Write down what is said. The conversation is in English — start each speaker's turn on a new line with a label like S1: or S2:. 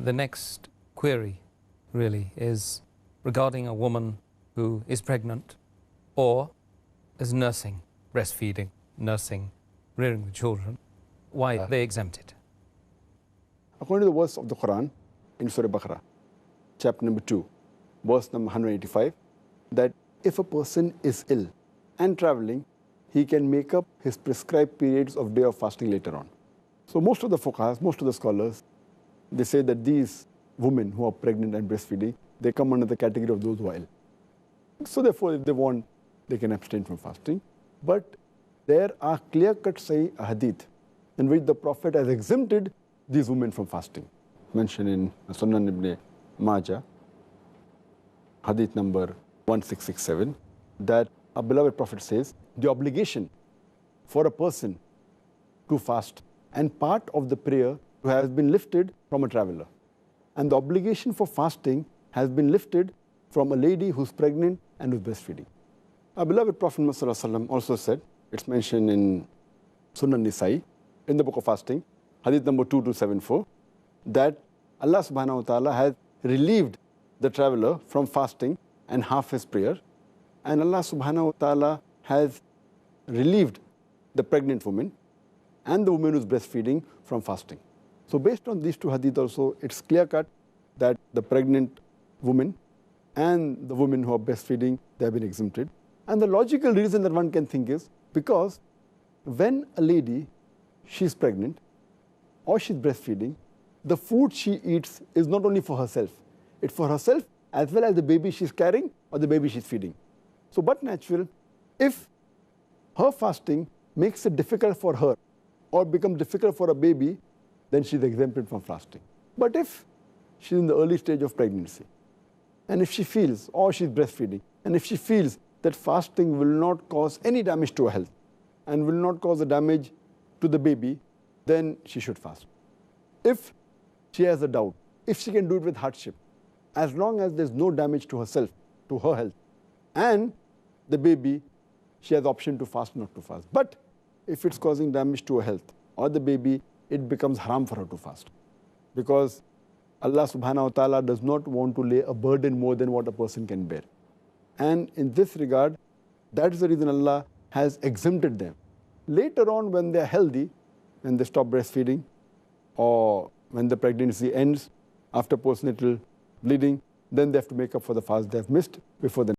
S1: The next query really is regarding a woman who is pregnant or is nursing, breastfeeding, nursing, rearing the children. Why are they exempted?
S2: According to the verse of the Quran in Surah Baqarah, chapter number 2, verse number 185, that if a person is ill and traveling, he can make up his prescribed periods of day of fasting later on. So most of the fuqahas, most of the scholars, they say that these women who are pregnant and breastfeeding, they come under the category of those who are ill. So therefore, if they want, they can abstain from fasting. But there are clear-cut Sahih hadith in which the Prophet has exempted these women from fasting. Mentioned in Sunan ibn Majah, hadith number 1667, that our beloved Prophet says, the obligation for a person to fast and part of the prayer has been lifted from a traveler. And the obligation for fasting has been lifted from a lady who's pregnant and who's breastfeeding. Our beloved Prophet ﷺ also said, it's mentioned in Sunan Nisa'i, in the book of fasting, hadith number 2274, that Allah subhanahu wa ta'ala has relieved the traveler from fasting and half his prayer, and Allah subhanahu wa ta'ala has relieved the pregnant woman and the woman who's breastfeeding from fasting. So based on these two hadith also, it's clear-cut that the pregnant woman and the women who are breastfeeding, they have been exempted. And the logical reason that one can think is because when a lady, she's pregnant or she's breastfeeding, the food she eats is not only for herself, it's for herself as well as the baby she's carrying or the baby she's feeding. So but natural, if her fasting makes it difficult for her or becomes difficult for a baby, then she's exempted from fasting. But if she's in the early stage of pregnancy, and if she feels, or she's breastfeeding, and if she feels that fasting will not cause any damage to her health and will not cause a damage to the baby, then she should fast. If she has a doubt, if she can do it with hardship, as long as there's no damage to herself, to her health, and the baby, she has the option to fast, not to fast. But if it's causing damage to her health or the baby, it becomes haram for her to fast. Because Allah subhanahu wa ta'ala does not want to lay a burden more than what a person can bear. And in this regard, that is the reason Allah has exempted them. Later on, when they are healthy, when they stop breastfeeding, or when the pregnancy ends, after postnatal bleeding, then they have to make up for the fast they have missed before the